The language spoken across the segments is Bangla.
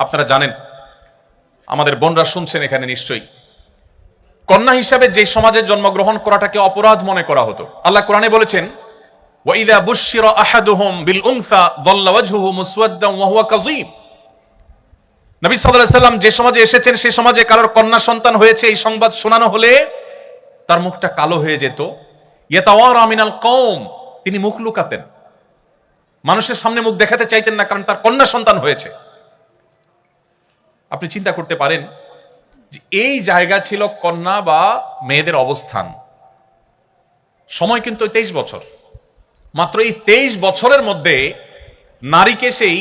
আপনারা জানেন, আমাদের বোনরা শুনছেন এখানে নিশ্চয়ই, কন্যা হিসাবে যে সমাজে জন্মগ্রহণ করাটাকে অপরাধ মনে করা হতো। আল্লাহ কোরআনে বলেছেন, ওয়াইদা বুশশিরা আহাদুহুম বিল উনসা যাল্লা ওয়াজহুহু মুসওয়াদ্দান ওয়া হুয়া কাযীম। নবী সাল্লাল্লাহু আলাইহি সাল্লাম যে সমাজে এসেছেন সেই সমাজে কারোর কন্যা সন্তান হয়েছে এই সংবাদ শোনানো হলে তার মুখটা কালো হয়ে যেত। ইয়াতাওয়ারা মিনাল কওম, তিনি মুখ লুকাতেন, মানুষের সামনে মুখ দেখাতে চাইতেন না, কারণ তার কন্যা সন্তান হয়েছে। আপনি চিন্তা করতে পারেন যে এই জায়গা ছিল কন্যা বা মেয়েদের অবস্থান। সময় কিন্তু 23 বছর, মাত্র এই 23 বছরের মধ্যে নারীকে সেই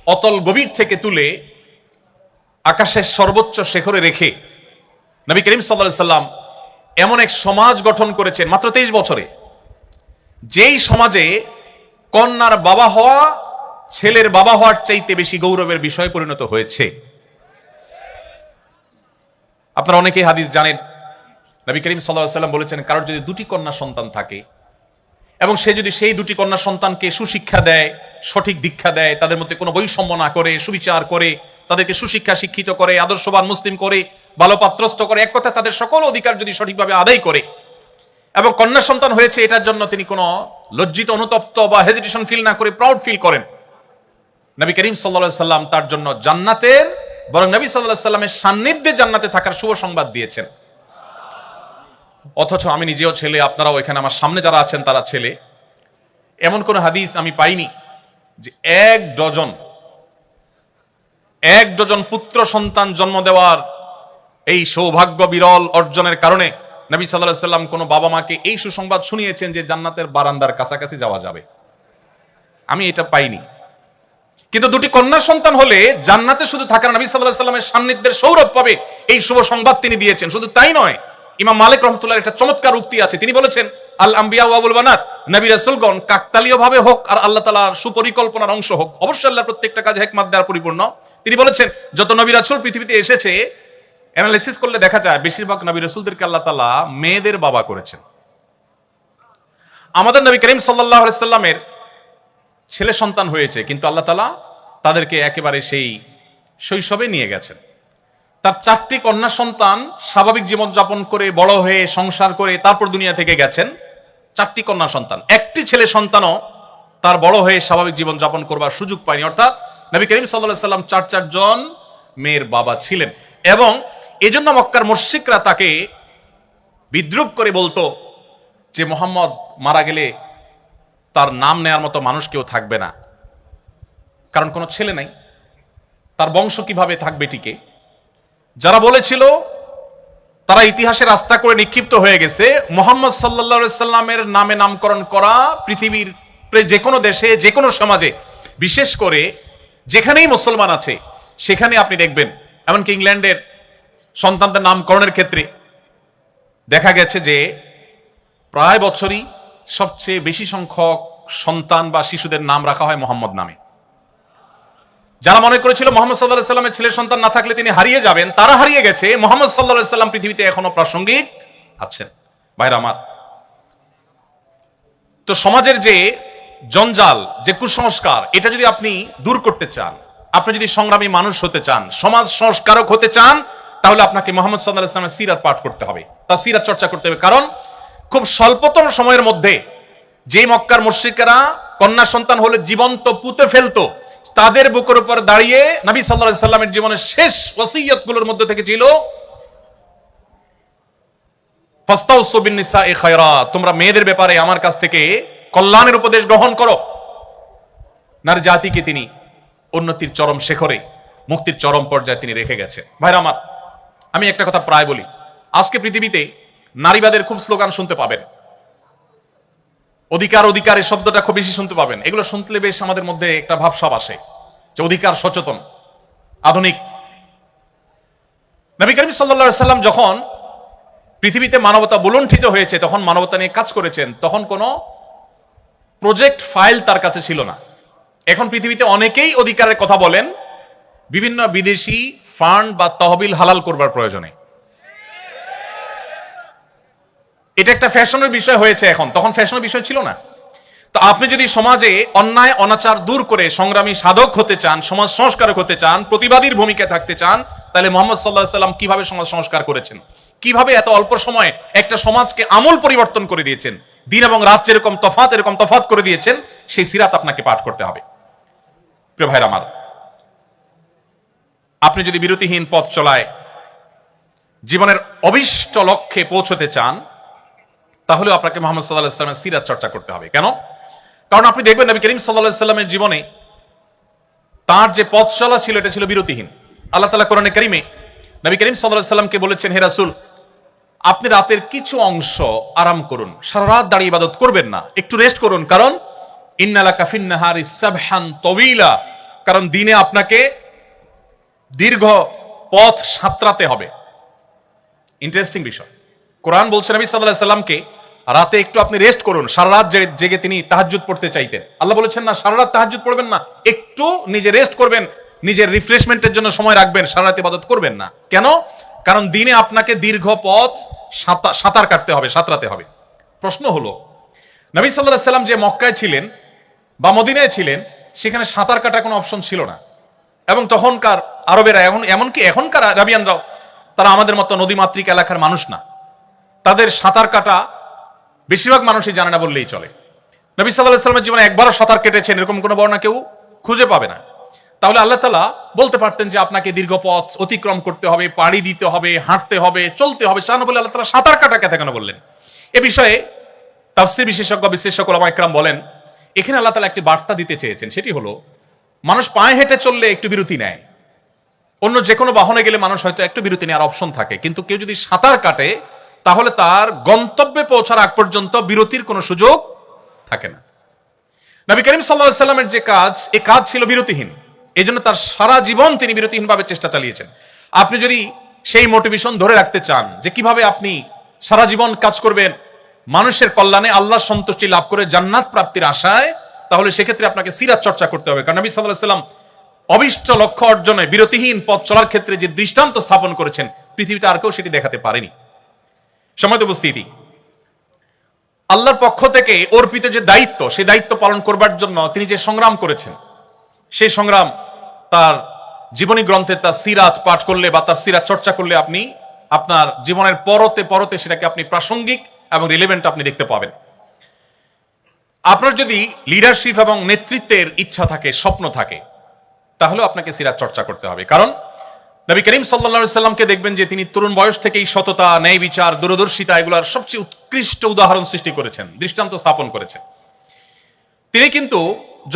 অতল গভীর থেকে তুলে আকাশের সর্বোচ্চ শিখরে রেখে নবী করিম সাল্লাল্লাহু আলাইহি সাল্লাম এমন এক সমাজ গঠন করেছেন মাত্র 23 বছরে, যেই সমাজে কন্যার বাবা হওয়া ছেলের বাবা হওয়ার চাইতে বেশি গৌরবের বিষয় পরিণত হয়েছে। আপনারা অনেকেই হাদিস জানেন, নবী করিম সাল্লাল্লাহু আলাইহি সাল্লাম বলেছেন, কারোর যদি দুটি কন্যা সন্তান থাকে এবং সে যদি সেই দুটি কন্যা সন্তানকে সুশিক্ষা দেয়, সঠিক দীক্ষা দেয়, তাদের মধ্যে কোনো বৈষম্য না করে, সুবিচার করে, তাদেরকে সুশিক্ষা শিক্ষিত করে, আদর্শবান মুসলিম করে, ভালো পাত্রস্থ করে, এক কথা তাদের সকল অধিকার যদি সঠিকভাবে আদায় করে, এবং কন্যা সন্তান হয়েছে এটার জন্য তিনি কোনো লজ্জিত, অনুতপ্ত বা হেজিটেশন ফিল না করে প্রাউড ফিল করেন, নবী করিম সাল্লাল্লাহু আলাইহি সাল্লাম তার জন্য জান্নাতের, বরং নবী সাল্লাল্লাহু আলাইহি সাল্লামের সান্নিধ্যে জান্নাতে থাকার শুভ সংবাদ দিয়েছেন। অথচ আমি নিজেও ছেলে, আপনারাও এখানে আমার সামনে যারা আছেন তারা ছেলে, এমন কোন হাদিস আমি পাইনি যে এক ডজন পুত্র সন্তান জন্ম দেওয়ার এই সৌভাগ্য বিরল অর্জনের কারণে নবী সাল্লাল্লাহু আলাইহি সাল্লাম কোন বাবা মাকে এই সুসংবাদ শুনিয়েছেন যে জান্নাতের বারান্দার কাছাকাছি যাওয়া যাবে। আমি এটা পাইনি। কিন্তু দুটি কন্যা সন্তান হলে জান্নাতে শুধু থাকার, নবী সাল্লাল্লাহু আলাইহি সাল্লামের সান্নিধ্যের সৌরভ পাবে, এই শুভ সংবাদ তিনি দিয়েছেন। শুধু তাই নয়, ইমাম মালিক রাহমাতুল্লাহর একটা চমৎকার উক্তি আছে, তিনি বলেছেন, আল আম্বিয়া ওয়া আবুল বানাত, নবী রাসূলগণ কাকতালীয় ভাবে হোক আর আল্লাহ তাআলার সুপরিকল্পনার অংশ হোক, অবশ্যই আল্লাহর প্রত্যেকটা কাজে হিকমত দ্বারা পরিপূর্ণ। তিনি বলেছেন, যত নবী রাসূল পৃথিবীতে এসেছে অ্যানালিসিস করলে দেখা যায় বেশিরভাগ নবী রাসূলদেরকে আল্লাহ তাআলা মেয়েদের বাবা করেছেন। আমাদের নবী করিম সাল্লাল্লাহু আলাইহি সাল্লামের ছেলে সন্তান হয়েছে, কিন্তু আল্লাহ তাআলা তাদেরকে একেবারে সেই শৈশবে নিয়ে গেছেন। তার 4টি কন্যা সন্তান স্বাভাবিক জীবন যাপন করে বড় হয়ে সংসার করে তারপর দুনিয়া থেকে গেছেন। 4টি কন্যা সন্তান, একটি ছেলে সন্তানও তার বড় হয়ে স্বাভাবিক জীবন যাপন করবার সুযোগ পায়নি। অর্থাৎ নবী করিম সাল্লাল্লাহু আলাইহি সাল্লাম 4 জন মেয়ের বাবা ছিলেন, এবং এজন্য মক্কার মুশরিকরা তাকে বিদ্রূপ করে বলতো যে মুহাম্মদ মারা গেলে তার নাম নেয়ার মতো মানুষ কেউ থাকবে না, কারণ কোনো ছেলে নাই, তার বংশ কিভাবে থাকবে টিকে। যারা বলেছিল তারা ইতিহাসে রাস্তা করে নিক্ষিপ্ত হয়ে গেছে। মুহাম্মদ সাল্লাল্লাহু আলাইহি সাল্লামের নামে নামকরণ করা পৃথিবীর যে কোনো দেশে, যে কোনো সমাজে, বিশেষ করে যেখানেই মুসলমান আছে সেখানে আপনি দেখবেন, এমনকি ইংল্যান্ডের সন্তানদের নামকরণের ক্ষেত্রে দেখা গেছে যে প্রায় বছরই সবচেয়ে বেশি সংখ্যক সন্তান বা শিশুদের নাম রাখা হয় মোহাম্মদ নামে। যারা মনে করেছিল মুহাম্মদ সাল্লাল্লাহু আলাইহি সাল্লামের ছেলে সন্তান না থাকলে তিনি হারিয়ে যাবেন, তারা হারিয়ে গেছে। মুহাম্মদ সাল্লাল্লাহু আলাইহি সাল্লাম পৃথিবীতে এখনো প্রাসঙ্গিক আছেন। ভাইরা আমার, তো সমাজের যে জঞ্জাল, যে কুসংস্কার, এটা যদি আপনি দূর করতে চান, আপনি যদি সংগ্রামী মানুষ হতে চান, সমাজ সংস্কারক হতে চান, তাহলে আপনাকে মুহাম্মদ সাল্লাল্লাহু আলাইহি সাল্লামের সিরাত পাঠ করতে হবে, তার সিরাত চর্চা করতে হবে। কারণ খুব স্বল্পতম সময়ের মধ্যে যে মক্কার মুশরিকেরা কন্যা সন্তান হলে জীবন্ত পুঁতে ফেলতো, তাদের বুকের উপর দাঁড়িয়ে নবী সাল্লাল্লাহু আলাইহি সাল্লামের জীবনের শেষ ওসিয়তগুলোর মধ্যে থেকে ছিল, ফাস্তাউসু বিন-নিসাই খায়রা, তোমরা মেয়েদের ব্যাপারে আমার কাছ থেকে কল্যাণের উপদেশ গ্রহণ করো। নারী জাতিকে তিনি উন্নতির চরম শিখরে, মুক্তির চরম পর্যায়ে তিনি রেখে গেছেন। ভাইরা আমার, আমি একটা কথা প্রায় বলি, আজকে পৃথিবীতে নারীবাদের খুব স্লোগান শুনতে পাবেন, অধিকার অধিকার এই শব্দটা খুব বেশি শুনতে পাবেন। এগুলো শুনলে বেশ আমাদের মধ্যে একটা ভাবসাব আসে যে অধিকার সচেতন, আধুনিক। নবী করিম সাল্লাল্লাহু আলাইহি সাল্লাম যখন পৃথিবীতে মানবতা বুলুণ্ঠিত হয়েছে, তখন মানবতা নিয়ে কাজ করেছেন, তখন কোনো প্রজেক্ট ফাইল তার কাছে ছিল না। এখন পৃথিবীতে অনেকেই অধিকারের কথা বলেন বিভিন্ন বিদেশি ফান্ড বা তহবিল হালাল করবার প্রয়োজনে। এটা একটা ফ্যাশনের বিষয় হয়েছে এখন, তখন ফ্যাশনের বিষয় ছিল না। তো আপনি যদি সমাজে অন্যায় অনাচার দূর করে সংগ্রামী সাধক হতে চান, সমাজ সংস্কারক হতে চান, প্রতিবাদীর ভূমিকায় থাকতে চান, তাহলে মুহাম্মদ সাল্লাল্লাহু আলাইহি সাল্লাম কিভাবে সমাজ সংস্কার করেছেন, কিভাবে এত অল্প সময়ে একটা সমাজকে আমূল পরিবর্তন করে দিয়েছেন, দিন এবং রাত যেরকম তফাৎ করে দিয়েছেন, সেই সিরাত আপনাকে পাঠ করতে হবে। প্রিয় ভাইরা আমার, আপনি যদি বিরতিহীন পথ চলায় জীবনের অভিষ্ট লক্ষ্যে পৌঁছতে চান, তাহলে আপনাকে মুহাম্মদ সাল্লাল্লাহু আলাইহি ওয়াসাল্লামের সিরাত চর্চা করতে হবে। কেন? কারণ আপনি দেখবেন নবী করিম সাল্লাল্লাহু আলাইহি ওয়াসাল্লামের জীবনে তার যে পথ চলা ছিল, এটা ছিল বিরতিহীন। আল্লাহ তাআলা কোরআনে কারীমে নবী করিম সাল্লাল্লাহু আলাইহি ওয়াসাল্লামকে বলেছেন, হে রাসূল, আপনি রাতের কিছু অংশ আরাম করুন, সারা রাত দাঁড়িয়ে ইবাদত করবেন না, একটু রেস্ট করুন। কারণ ইন্নালাকা ফিন নাহারি সাবহান তাওয়িলা, কারণ দিনে আপনাকে দীর্ঘ পথ সাঁতরাতে হবে। ইন্টারেস্টিং বিষয়, কোরআন বলছে নবী সাল্লাল্লাহু আলাইহি ওয়াসাল্লামকে রাতে একটু আপনি রেস্ট করুন। সারা রাত জেগে তিনি তাহাজ্জুদ পড়তে চাইতেন। আল্লাহ বলেছেন না, সারা রাত তাহাজ্জুদ পড়বেন না, একটু নিজে রেস্ট করবেন, নিজের রিফ্রেশমেন্টের জন্য সময় রাখবেন, সারা রাত ইবাদত করবেন না। কেন? কারণ দিনে আপনাকে দীর্ঘ পথ সাঁতার কাটতে হবে, সাঁতরাতে হবে। প্রশ্ন হলো, নবী সাল্লাল্লাহু আলাইহি ওয়াসাল্লাম যে মক্কায় ছিলেন বা মদিনায় ছিলেন, সেখানে সাঁতার কাটার কোনো অপশন ছিল না। এবং তখনকার আরবেরা, এমনকি এখনকার আরাবিয়ানরাও, তারা আমাদের মতো নদীমাতৃক এলাকার মানুষ না। তাদের সাঁতার কাটা বেশিরভাগ মানুষই জানে না বললেই চলে। নবী সাল্লাল্লাহু আলাইহি ওয়াসাল্লামের জীবনে একবারও সাঁতার কেটেছেন এরকম কোনো বর্ণনা কেউ খুঁজে পাবে না। তাহলে আল্লাহ তাআলা বলতে পারতেন যে আপনাকে দীর্ঘ পথ অতিক্রম করতে হবে, পাড়ি দিতে হবে, হাঁটতে হবে, চলতে হবে, সেটা বলে আল্লাহ তাআলা সাঁতার কাটা কেন বললেন? এ বিষয়ে তাফসীর বিশেষজ্ঞ বিশ্লেষক ওলামা ইকরাম বলেন, এখানে আল্লাহ তাআলা একটি বার্তা দিতে চেয়েছেন। সেটি হলো, মানুষ পায়ে হেঁটে চললে একটু বিরতি নেয়, অন্য যে কোনো বাহনে গেলে মানুষ হয়তো একটু বিরতি নেওয়ার অপশন থাকে, কিন্তু কেউ যদি সাঁতার কাটে তাহলে তার গন্তব্যে পৌঁছার আগ পর্যন্ত বিরতির কোনো সুযোগ থাকে না। নবী করিম সাল্লাল্লাহু আলাইহি ওয়াসাল্লামের যে কাজ, এই কাজ ছিল বিরতিহীন। এই জন্য তার সারা জীবন তিনি বিরতিহীনভাবে চেষ্টা চালিয়েছেন। আপনি যদি সেই মোটিভেশন ধরে রাখতে চান যে কিভাবে আপনি সারা জীবন কাজ করবেন মানুষের কল্যাণে, আল্লাহর সন্তুষ্টি লাভ করে জান্নাত প্রাপ্তির আশায়, তাহলে সেক্ষেত্রে আপনাকে সিরাত চর্চা করতে হবে। কারণ নবী সাল্লাল্লাহু আলাইহি ওয়াসাল্লাম অভিষ্ট লক্ষ্য অর্জনে বিরতিহীন পথ চলার ক্ষেত্রে যে দৃষ্টান্ত স্থাপন করেছেন, পৃথিবীতে আর কেউ সেটি দেখাতে পারেনি। সম্মানিত উপস্থিতি, আল্লাহর পক্ষ থেকে অর্পিত যে দায়িত্ব, সেই দায়িত্ব পালন করবার জন্য তিনি যে সংগ্রাম করেছেন, সেই সংগ্রাম তার জীবনী গ্রন্থে, তার সিরাত পাঠ করলে বা তার সিরাত চর্চা করলে আপনি আপনার জীবনের পরতে পরতে সেটাকে আপনি প্রাসঙ্গিক এবং রিলেভেন্ট আপনি দেখতে পাবেন। আপনার যদি লিডারশিপ এবং নেতৃত্বের ইচ্ছা থাকে, স্বপ্ন থাকে, তাহলে আপনাকে সিরাত চর্চা করতে হবে। কারণ নবী করিম সাল্লাল্লাহু আলাইহি ওয়াসাল্লামকে দেখবেন যে তিনি তরুণ বয়স থেকেই সততা, ন্যায় বিচার, দূরদর্শিতা, এগুলোর সবচেয়ে উৎকৃষ্ট উদাহরণ সৃষ্টি করেছেন, দৃষ্টান্ত স্থাপন করেছেন। তিনি কিন্তু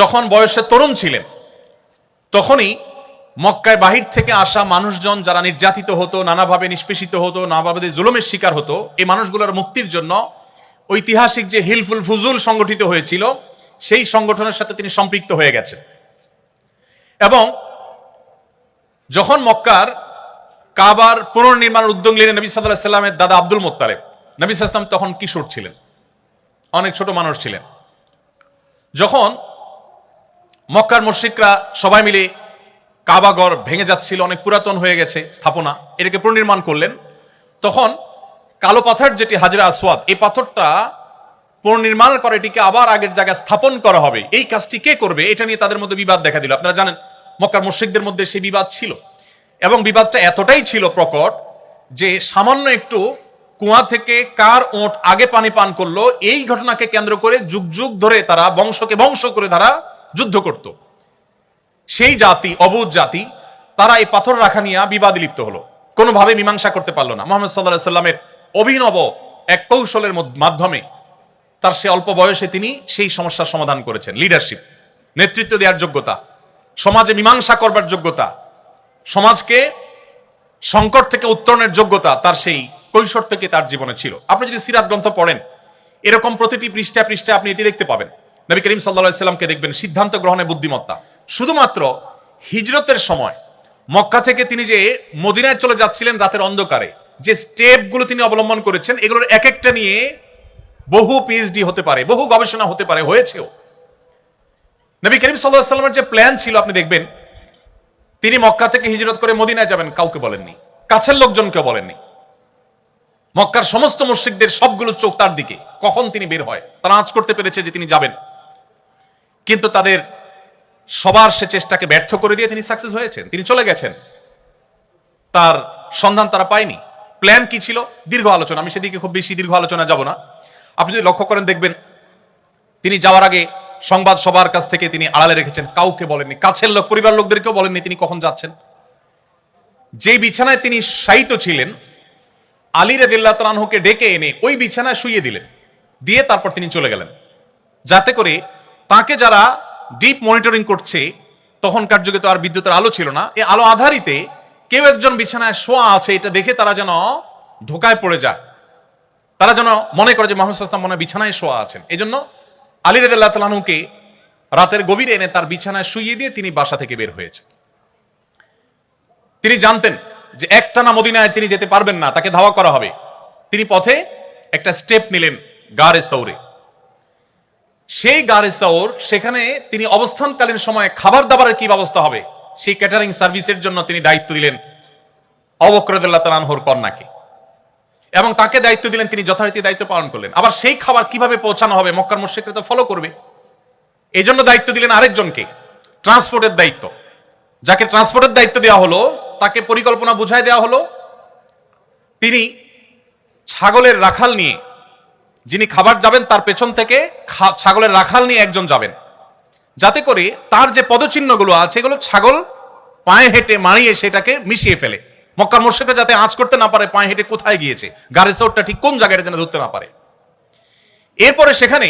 যখন বয়সে তরুণ ছিলেন, তখনই মক্কায় বাহির থেকে আসা মানুষজন যারা নির্যাতিত হতো, নানাভাবে নিষ্পেষিত হতো, নানাভাবে জুলুমের শিকার হতো, এই মানুষগুলোর মুক্তির জন্য ঐতিহাসিক যে হিলফুল ফুজুল সংগঠিত হয়েছিল, সেই সংগঠনের সাথে তিনি সম্পৃক্ত হয়ে গেছেন। এবং যখন মক্কার কাবার পুনর্নির্মাণের উদ্যোগ নিলেন নবী সাল্লাল্লাহু আলাইহি ওয়াসাল্লামের দাদা আব্দুল মুত্তালিব, নবী সাল্লাল্লাহু আলাইহি ওয়াসাল্লাম তখন কিশোর ছিলেন, অনেক ছোট মানুষ ছিলেন। যখন মক্কার মুশরিকরা সবাই মিলে কাবাঘর ভেঙে যাচ্ছিল, অনেক পুরাতন হয়ে গেছে স্থাপনা, এটাকে পুনর্নির্মাণ করলেন, তখন কালো পাথর যেটি হাজরা আসওয়াদ, এই পাথরটা পুনর্নির্মাণের পর এটিকে আবার আগের জায়গায় স্থাপন করা হবে, এই কাজটি কে করবে, এটা নিয়ে তাদের মধ্যে বিবাদ দেখা দিল। আপনারা জানেন মক্কার মুশরিকদের মধ্যে সেই বিবাদ ছিল, এবং বিবাদটা এতটাই ছিল প্রকট যে সামান্য একটু কুয়া থেকে কার ওঁট আগে পানি পান করলো, এই ঘটনাকে কেন্দ্র করে যুগ যুগ ধরে তারা বংশকে বংশ করে তারা যুদ্ধ করত। সেই জাতি, অবুঝ জাতি, তারা এই পাথর রাখা নিয়ে বিবাদে লিপ্ত হলো, কোনোভাবে মীমাংসা করতে পারলো না। মুহাম্মদ সাল্লাল্লাহু আলাইহি ওয়াসাল্লামের অভিনব এক কৌশলের মাধ্যমে তার সে অল্প বয়সে তিনি সেই সমস্যার সমাধান করেছেন। লিডারশিপ, নেতৃত্ব দেওয়ার যোগ্যতা, সমাজে মীমাংসা করবার যোগ্যতা, সমাজকে সংকট থেকে উত্তরণের যোগ্যতা তার সেই কৈশোর থেকে তার জীবনে ছিল। আপনি যদি সিরাত গ্রন্থ পড়েন, এরকম প্রতিটি পৃষ্ঠায় পৃষ্ঠায় আপনি এটি দেখতে পাবেন। নবী করিম সাল্লাল্লাহু আলাইহি ওয়াসাল্লামকে দেখবেন সিদ্ধান্ত গ্রহণে বুদ্ধিমত্তা। শুধুমাত্র হিজরতের সময় মক্কা থেকে তিনি যে মদিনায় চলে যাচ্ছিলেন রাতের অন্ধকারে, যে স্টেপগুলো তিনি অবলম্বন করেছেন, এগুলোর এক একটা নিয়ে বহু পিএইচডি হতে পারে, বহু গবেষণা হতে পারে, হয়েছেও। নবী করিম সাল্লাল্লাহু আলাইহি ওয়াসাল্লামের যে প্ল্যান ছিল, আপনি দেখবেন তিনি মক্কা থেকে হিজরত করে মদিনায় যাবেন, কাউকে বলেননি, কাছের লোকজনকেও বলেননি। মক্কার সমস্ত মুশরিকদের সবগুলো চোখ তার দিকে, কখন তিনি বের হয় তারা আঁচ করতে পেরেছে যে তিনি যাবেন। কিন্তু তাদের সবার সে চেষ্টাকে ব্যর্থ করে দিয়ে তিনি সাকসেস হয়েছেন, তিনি চলে গেছেন, তার সন্ধান তারা পায়নি। প্ল্যান কি ছিল? দীর্ঘ আলোচনা, আমি সেদিকে খুব বেশি দীর্ঘ আলোচনা যাব না। আপনি যদি লক্ষ্য করেন দেখবেন তিনি যাওয়ার আগে সংবাদ সবার কাছ থেকে তিনি আড়ালে রেখেছেন, কাউকে বলেননি, কাছের লোক পরিবার লোকদেরকেও বলেননি তিনি কখন যাচ্ছেন। যেই বিছানায় তিনি শায়িত ছিলেন, আলী রাদিয়াল্লাহু তাআলা আনহুকে ডেকে এনে ওই বিছানায় শুইয়ে দিলেন, দিয়ে তারপর তিনি চলে গেলেন, যাতে করে তাকে যারা ডিপ মনিটরিং করছে, তখনকার যুগে তো আর বিদ্যুতের আলো ছিল না, এই আলো আধারিতে কেউ একজন বিছানায় শোয়া আছে এটা দেখে তারা যেন ধোকায় পড়ে যায়, তারা যেন মনে করে যে মুহাম্মদ সাল্লাল্লাহু আলাইহি ওয়াসাল্লাম মনে হয় বিছানায় শোয়া আছেন। এই জন্য আলী রাদিয়াল্লাহু তাআলা আনহুকে রাতের গভীরে এনে তার বিছানায় শুইয়ে দিয়ে তিনি বাসা থেকে বের হয়েছে। তিনি জানতেন যে একটানা মদিনায় তিনি যেতে পারবেন না, তাকে ধাওয়া করা হবে। তিনি পথে একটা স্টেপ নিলেন গারে সৌরে। সেই গারে সৌর, সেখানে তিনি অবস্থানকালীন সময়ে খাবার দাবারের কি ব্যবস্থা হবে সেই ক্যাটারিং সার্ভিসের জন্য তিনি দায়িত্ব দিলেন আবু বকর রাদিয়াল্লাহু তাআলা আনহুর কন্যাকে, এবং তাকে দায়িত্ব দিলেন, তিনি যথারীতি দায়িত্ব পালন করলেন। আবার সেই খাবার কিভাবে পৌঁছানো হবে মক্কার মুশরিকরা তো ফলো করবে, এই জন্য দায়িত্ব দিলেন আরেকজনকে, ট্রান্সপোর্টের দায়িত্ব। যাকে ট্রান্সপোর্টের দায়িত্ব দেওয়া হলো তাকে পরিকল্পনা বুঝাই দেওয়া হলো, তিনি ছাগলের রাখাল নিয়ে, যিনি খাবার যাবেন তার পেছন থেকে ছাগলের রাখাল নিয়ে একজন যাবেন, যাতে করে তার যে পদচিহ্নগুলো আছে এগুলো ছাগল পায়ে হেঁটে মারিয়ে সেটাকে মিশিয়ে ফেলে, মক্কার মুশরিকরা যাতে আঁচ করতে না পারে পায়ে হেঁটে কোথায় গিয়েছে, গারে সৌরটা ঠিক কোন জায়গায় যেন ধরতে না পারে। এরপরে সেখানে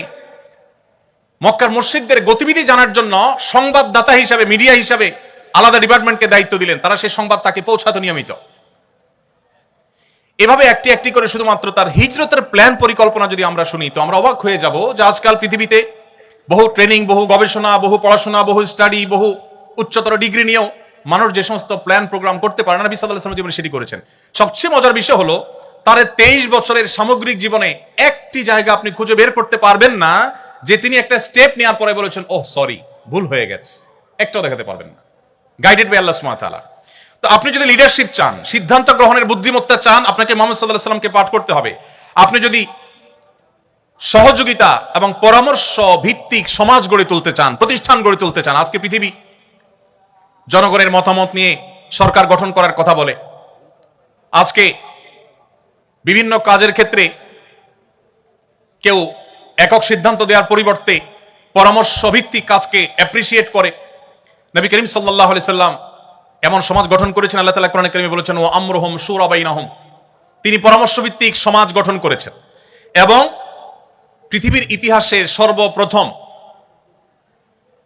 মক্কার মুশরিকদের গতিবিধি জানার জন্য সংবাদদাতা হিসাবে, মিডিয়া হিসাবে আলাদা ডিপার্টমেন্টকে দায়িত্ব দিলেন, তারা সেই সংবাদ তাকে পৌঁছাতো নিয়মিত। এভাবে একটি একটি করে শুধুমাত্র তার হিজরতের প্ল্যান পরিকল্পনা যদি আমরা শুনি তো আমরা অবাক হয়ে যাব যে আজকাল পৃথিবীতে বহু ট্রেনিং, বহু গবেষণা, বহু পড়াশোনা, বহু স্টাডি, বহু উচ্চতর ডিগ্রি নিয়েও মানুষ যে সমস্ত প্ল্যান প্রোগ্রাম করতে পারে না, নবী সাল্লাল্লাহু আলাইহি ওয়াসাল্লাম জীবনে সেটি করেছেন। সবচেয়ে মজার বিষয় হলো তার 23 বছরের সামগ্রিক জীবনে একটি জায়গা আপনি খুঁজে বের করতে পারবেন না যে তিনি একটা স্টেপ নেওয়ার পরে বলেছেন ওহ সরি ভুল হয়ে গেছে, একটাও দেখাতে পারবেন না। গাইডেড বাই আল্লাহ সুবহানাহু ওয়া তাআলা। তো আপনি যদি লিডারশিপ চান, সিদ্ধান্ত গ্রহণের বুদ্ধিমত্তা চান, আপনাকে মুহাম্মদ সাল্লাল্লাহু আলাইহি ওয়াসাল্লামকে পাঠ করতে হবে। আপনি যদি সহযোগিতা এবং পরামর্শ ভিত্তিক সমাজ গড়ে তুলতে চান, প্রতিষ্ঠান গড়ে তুলতে চান, আজকে পৃথিবী জনগণের মতামত নিয়ে সরকার গঠন করার কথা বলে, আজকে বিভিন্ন কাজের ক্ষেত্রে কেউ একক সিদ্ধান্ত দেওয়ার পরিবর্তে পরামর্শ ভিত্তিক কাজকে অ্যাপ্রিসিয়েট করে। নবী করিম সাল্লাল্লাহু আলাইহি সাল্লাম এমন সমাজ গঠন করেছেন, আল্লাহ তাআলা কোরআনে কারিমে বলেছেন ওয়া আমরুহুম শুরা বাইনাহুম, তিনি পরামর্শ ভিত্তিক সমাজ গঠন করেছেন। এবং পৃথিবীর ইতিহাসের সর্বপ্রথম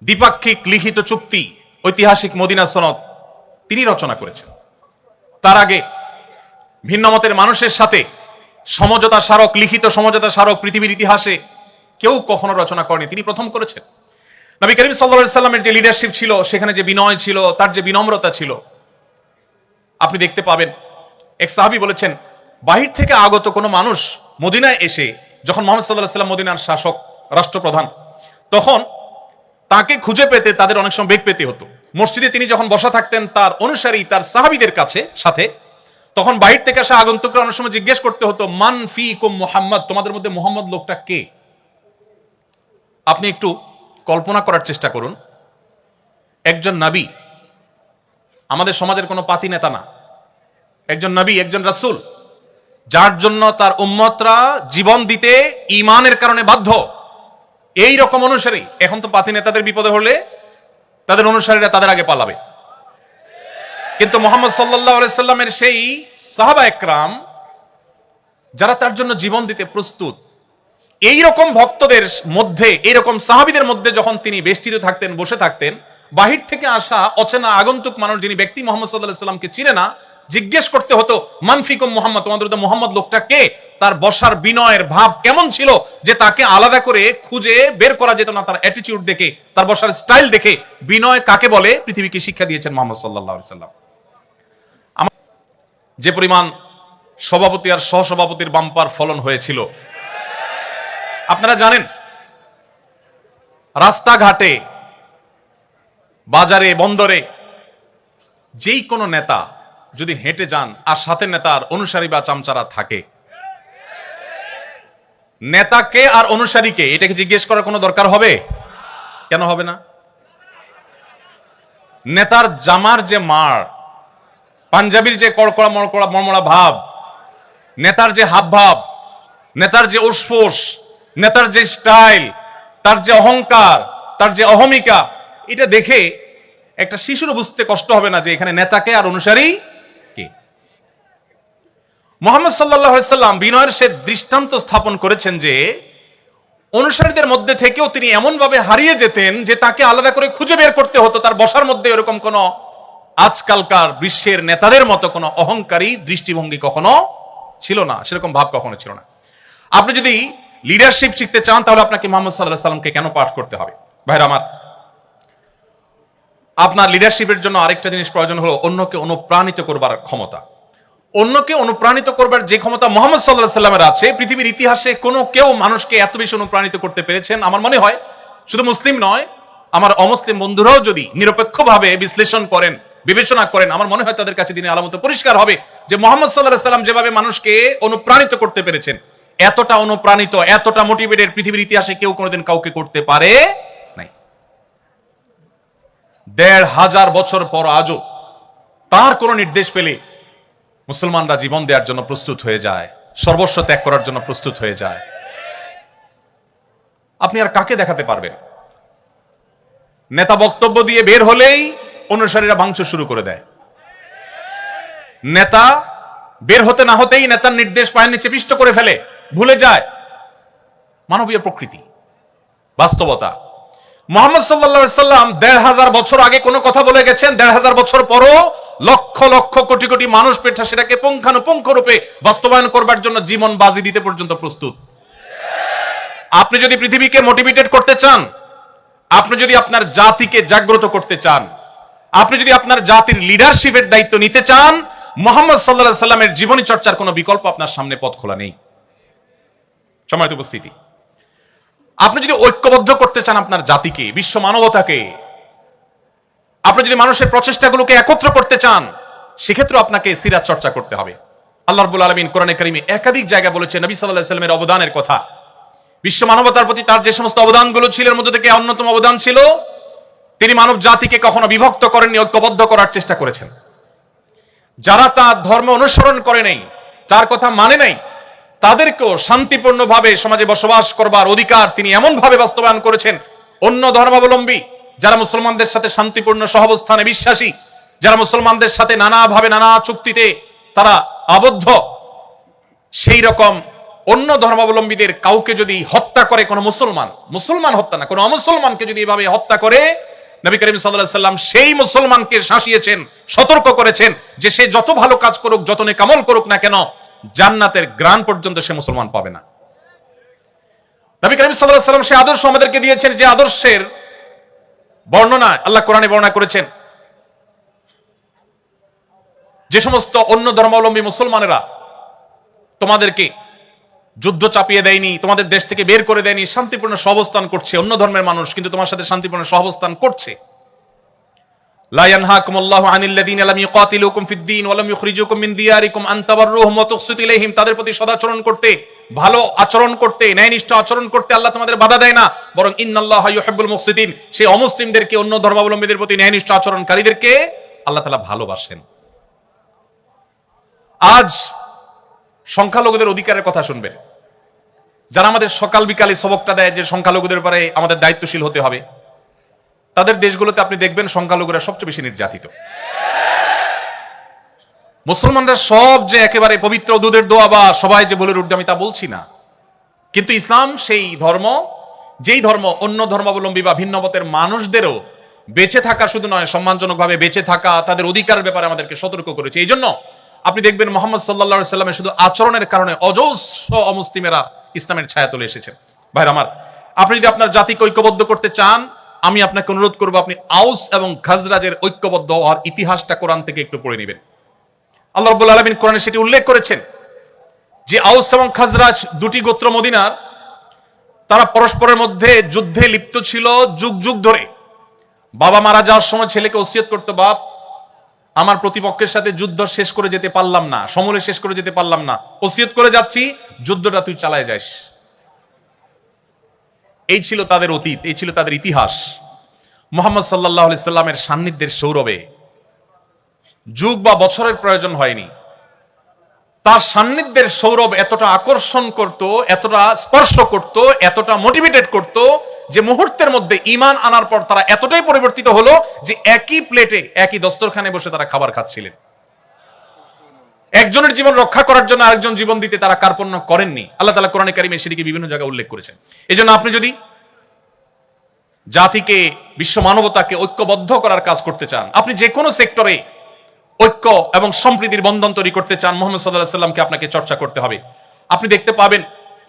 দ্বিপাক্ষিক লিখিত চুক্তি, ঐতিহাসিক মদিনা সনদ তিনি রচনা করেছেন। তার আগে ভিন্নমতের মানুষের সাথে সমঝোতা স্মারক, লিখিত সমঝোতা স্মারক পৃথিবীর ইতিহাসে কেউ কখনো রচনা করেনি, তিনি প্রথম করেছেন। নবী করিম সাল্লাল্লাহু আলাইহি সাল্লামের যে লিডারশিপ ছিল, সেখানে যে বিনয় ছিল, তার যে বিনম্রতা ছিল, আপনি দেখতে পাবেন। এক সাহাবী বলেছেন, বাহির থেকে আগত কোনো মানুষ মদিনায় এসে, যখন মুহাম্মদ সাল্লাল্লাহু আলাইহি সাল্লাম মদিনার শাসক, রাষ্ট্রপ্রধান, তখন তাকে খুঁজে পেতে তাদের অনেক সময় বেগ পেতে হতো। মসজিদে তিনি যখন বসা থাকতেন তার অনুসারী, তার সাহাবীদের কাছে সাথে, তখন বাহির থেকে আসা আগন্তুকরা অনেক সময় জিজ্ঞেস করতে হতো মান ফিকুম মুহাম্মদ, তোমাদের মধ্যে মুহাম্মদ লোকটা কে? আপনি একটু কল্পনা করার চেষ্টা করুন, একজন নবী, আমাদের সমাজের কোনো পাতি নেতা না, একজন নবী, একজন রাসূল, যার জন্য তার উম্মতরা জীবন দিতে ঈমানের কারণে বাধ্য, এই রকম অনুসারী। এখন তো পাতি নেতাদের বিপদে হলে তাদের অনুসারীরা তাদের আগে পালাবে, কিন্তু মুহাম্মদ সাল্লাল্লাহু আলাইহি সাল্লামের সেই সাহাবা একরাম যারা তার জন্য জীবন দিতে প্রস্তুত, এই রকম ভক্তদের মধ্যে, এইরকম সাহাবীদের মধ্যে যখন তিনি বেষ্টিত থাকতেন, বসে থাকতেন, বাহির থেকে আসা অচেনা আগন্তুক মানুষ, যিনি ব্যক্তি মুহাম্মদ সাল্লাল্লাহু আলাইহি সাল্লামকে চিনে না, জিজ্ঞেস করতে হতো মান ফিকুম মুহাম্মদ, তোমাদের মধ্যে মুহাম্মদ লোকটা কে? তার বসার বিনয়ের ভাব কেমন ছিল যে তাকে আলাদা করে খুঁজে বের করা যেত না। তার অ্যাটিটিউড দেখে, তার বসার স্টাইল দেখে বিনয় কাকে বলে পৃথিবীকে শিক্ষা দিয়েছেন মুহাম্মদ সাল্লাল্লাহু আলাইহি সাল্লাম। যে পরিমাণ সভাপতি আর সহসভাপতির বাম্পার ফলন হয়েছিল আপনারা জানেন। রাস্তাঘাটে, বাজারে, বন্দরে যেই কোনো নেতা যদি হেঁটে যান আর সাথে নেতার অনুসারী বা চামচারা থাকে, নেতাকে আর অনুসারীকে এটাকে জিজ্ঞেস করার কোনো দরকার হবে? কেন হবে না? নেতার জামার যে মার, পাঞ্জাবির যে কড়কড়া মড়কড়া মরমরা ভাব, নেতার যে হাব ভাব, নেতার যে উসফোস, নেতার যে স্টাইল, তার যে অহংকার, তার যে অহমিকা, এটা দেখে একটা শিশুর বুঝতে কষ্ট হবে না যে এখানে নেতাকে আর অনুসারী কে। মুহাম্মদ সাল্লাল্লাহু আলাইহি সাল্লাম বিনয়ের সে দৃষ্টান্ত স্থাপন করেছেন যে অনুসারীদের মধ্যে থেকেও তিনি এমন ভাবে হারিয়ে যেতেন যে তাকে আলাদা করে খুঁজে বের করতে হতো। তার বসার মধ্যে এরকম কোন আজকালকার বিশ্বের নেতাদের মতো কোন অহংকারী দৃষ্টিভঙ্গি কখনো ছিল না, সেরকম ভাব কখনো ছিল না। আপনি যদি লিডারশিপ শিখতে চান তাহলে আপনাকে মুহাম্মদ সাল্লাল্লাহু আলাইহি সাল্লামকে কেন পাঠ করতে হবে? ভাইরা আমার, আপনার লিডারশিপের জন্য আরেকটা জিনিস প্রয়োজন হলো অন্যকে অনুপ্রাণিত করবার ক্ষমতা। অন্যকে অনুপ্রাণিত করবার যে ক্ষমতা মুহাম্মদ সাল্লাল্লাহু আলাইহি সাল্লামের আছে, পৃথিবীর ইতিহাসে কোনো কেউ মানুষকে এত বেশি অনুপ্রাণিত করতে পেরেছেন আমার মনে হয় শুধু মুসলিম নয়, আমার অমুসলিম বন্ধুরাও যদি নিরপেক্ষভাবে বিশ্লেষণ করেন, বিবেচনা করেন, আমার মনে হয় তাদের কাছে দিনের আলামত পরিষ্কার হবে যে মুহাম্মদ সাল্লাল্লাহু আলাইহি সাল্লাম যেভাবে মানুষকে অনুপ্রাণিত করতে পেরেছেন, এতটা অনুপ্রাণিত, এতটা মোটিভেটেড পৃথিবীর ইতিহাসে কেউ কোনোদিন কাউকে করতে পারে নাই। ১৫০০ বছর পর আজও তার কোন নির্দেশ পেলে মুসলমানরা জীবন দেওয়ার জন্য প্রস্তুত হয়ে যায়, সর্বস্ব ত্যাগ করার জন্য প্রস্তুত হয়ে যায়। আপনি আর কাকে দেখাতে পারবেন? নেতা বক্তব্য দিয়ে বের হলেই অনুসারীরা ভাঙচুর শুরু করে দেয়। নেতা বের হতে না হতেই নেতার নির্দেশ পায়ের নিচে পিষ্ট করে ফেলে, ভুলে যায় মানবীয় প্রকৃতি, বাস্তবতা। মুহাম্মদ সাল্লাল্লাহু আলাইহি সাল্লাম ১৫০০ বছর আগে কোন কথা বলে গেছেন, ১৫০০ বছর পরও লক্ষ লক্ষ কোটি কোটি মানুষ পেঠা সেটাকে পুঙ্খানুপুঙ্খ রূপে বাস্তবায়ন করবার জন্য জীবন বাজি দিতে পর্যন্ত প্রস্তুত। আপনি যদি পৃথিবীকে মোটিভেটেড করতে চান, আপনি যদি আপনার জাতিকে জাগ্রত করতে চান, আপনি যদি আপনার জাতির লিডারশিপের দায়িত্ব নিতে চান, মুহাম্মদ সাল্লাল্লাহু আলাইহি সাল্লামের জীবনী চর্চার কোনো বিকল্প আপনার সামনে পথ খোলা নেই। সম্মানিত উপস্থিতি, আপনি যদি ঐক্যবদ্ধ করতে চান আপনার জাতিকে, বিশ্ব মানবতাকে, আপনি যদি মানুষের প্রচেষ্টাগুলোকে একত্র করতে চান, সেক্ষেত্রে আপনাকে সিরাত চর্চা করতে হবে। আল্লাহ রাব্বুল আলামিন কোরআনে কারীমে একাধিক জায়গায় বলেছেন নবী সাল্লাল্লাহু আলাইহি সাল্লামের অবদানের কথা। বিশ্ব মানবতার প্রতি তার যে সমস্ত অবদানগুলো ছিল, এর মধ্যে থেকে অন্যতম অবদান ছিল তিনি মানব জাতিকে কখনো বিভক্ত করেননি, ঐক্যবদ্ধ করার চেষ্টা করেছেন। যারা তার ধর্ম অনুসরণ করে নাই, তার কথা মানে নাই, তাদেরকেও শান্তিপূর্ণভাবে সমাজে বসবাস করবার অধিকার তিনি এমন ভাবে বাস্তবায়ন করেছেন, অন্য ধর্মাবলম্বী যারা মুসলমানদের সাথে শান্তিপূর্ণ সহাবস্থানে বিশ্বাসী, যারা মুসলমানদের সাথে নানাভাবে নানা চুক্তিতে তারা আবদ্ধ, সেই রকম অন্য ধর্মাবলম্বীদের কাউকে যদি হত্যা করে কোনো মুসলমান হত্যা না, কোনো অমুসলমানকে যদি এভাবে হত্যা করে, নবী করিম সাল্লাল্লাহু আলাইহি সাল্লাম সেই মুসলমানকে শাসিয়েছেন, সতর্ক করেছেন যে সে যত ভালো কাজ করুক, যত নেক আমল করুক না কেন, জান্নাতের গ্রাণ পর্যন্ত সে মুসলমান পাবে না। নবী করিম সাল্লাল্লাহু আলাইহি সাল্লাম সেই আদর্শ আমাদেরকে দিয়েছেন, যে আদর্শের বর্ণনা আল্লাহ কোরআনে বর্ণনা করেছেন। যে সমস্ত অন্য ধর্মাবলম্বী মুসলমানেরা তোমাদেরকে যুদ্ধ চাপিয়ে দেয়নি, তোমাদের দেশ থেকে বের করে দেয়নি, শান্তিপূর্ণ সহাবস্থান করছে, অন্য ধর্মের মানুষ কিন্তু তোমার সাথে শান্তিপূর্ণ সহাবস্থান করছে। লা ইয়ানহাকুমুল্লাহু আনিল্লাযীনা লাম ইউকাতিলুকুম ফিদ-দীন ওয়া লাম ইখরিজুকুম মিন দিয়ারিকুম আন তাবাররুহুম ওয়া তুকসিতু ইলাইহিম, তাদের প্রতি সদাচরণ করতে, ভালো আচরণ করতে, ন্যায়নিষ্ঠ আচরণ করতে আল্লাহ তোমাদের বাধা দেয় না, বরং ইন্নাল্লাহা ইউহিব্বুল মুকসিতিন, সেই অমুসলিমদেরকে, অন্য ধর্মাবলম্বীদের প্রতি ন্যায়নিষ্ঠ আচরণকারীদেরকে আল্লাহ তাআলা ভালোবাসেন। আজ সংখ্যালঘুদের অধিকারের কথা শুনবেন, যারা আমাদের সকাল বিকালে সবকটা দেয় যে সংখ্যালঘুদের উপরে আমাদের দায়িত্বশীল হতে হবে, তাদের দেশগুলোতে আপনি দেখবেন সংখ্যালঘুরা সবচেয়ে বেশি নির্যাতিত। মুসলমানরা সব যে একেবারে পবিত্র দুধের দোয়া বা সবাই যে বলে উঠবে আমি তা বলছি না, কিন্তু ইসলাম সেই ধর্ম, যেই ধর্ম অন্য ধর্মাবলম্বী বা ভিন্ন মতের মানুষদেরও বেঁচে থাকা শুধু নয়, সম্মানজনকভাবে বেঁচে থাকা, তাদের অধিকারের ব্যাপারে আমাদেরকে সতর্ক করেছে। এই জন্য আপনি দেখবেন মুহাম্মদ সাল্লাল্লাহু আলাইহি সাল্লামের শুধু আচরণের কারণে অজস্র অমুসলিমেরা ইসলামের ছায়া তুলে এসেছেন। ভাইরা আমার, আপনি যদি আপনার জাতিকে ঐক্যবদ্ধ করতে চান, আমি আপনাকে অনুরোধ করবো আপনি আউস এবং খাজরাজের ঐক্যবদ্ধ হওয়ার ইতিহাসটা কোরআন থেকে একটু পড়ে নেবেন। আল্লাহ রাব্বুল আলামিন কোরআনে সেটি উল্লেখ করেছেন যে আউস এবং খাজরাজ দুটি গোত্র মদিনার, তারা পরস্পরের মধ্যে যুদ্ধে লিপ্ত ছিল যুগ যুগ ধরে। বাবা মারা যাওয়ার সময় ছেলেকে ওসিয়ত করতো, বাপ আমার প্রতিপক্ষের সাথে যুদ্ধ শেষ করে যেতে পারলাম না, সমূলে শেষ করে যেতে পারলাম না, ওসিয়ত করে যাচ্ছি যুদ্ধটা তুই চালায় যাস। এই ছিল তাদের অতীত, এই ছিল তাদের ইতিহাস। মুহাম্মদ সাল্লাল্লাহু আলাইহি সাল্লামের সান্নিধ্যের সৌরভে যুগ বা বছরের প্রয়োজন হয়নি, তার সান্নিধ্যের সৌরভ এতটা আকর্ষণ করত, এতটা স্পর্শ করত, এতটা মোটিভেটেড করত যে মুহূর্তের মধ্যে ঈমান আনার পর তারা এতটাই পরিবর্তিত হলো যে একই প্লেটে একই দস্তরখানে বসে তারা খাবার খাচ্ছিলেন। একজনের জীবন রক্ষা করার জন্য আরেকজন জীবন দিতে তারা কার্পণ্য করেননি। আল্লাহ তাআলা কোরআনে কারিমে সেটিকে বিভিন্ন জায়গায় উল্লেখ করেছেন। এজন্য আপনি যদি জাতিকে, বিশ্ব মানবতাকে ঐক্যবদ্ধ করার কাজ করতে চান, আপনি যে কোনো সেক্টরে ঐক্য এবং সম্প্রীতির বন্ধন তৈরি করতে চান, মুহাম্মদ সাল্লাল্লাহু আলাইহি সাল্লামকে আপনাকে চর্চা করতে হবে। আপনি দেখতে পাবেন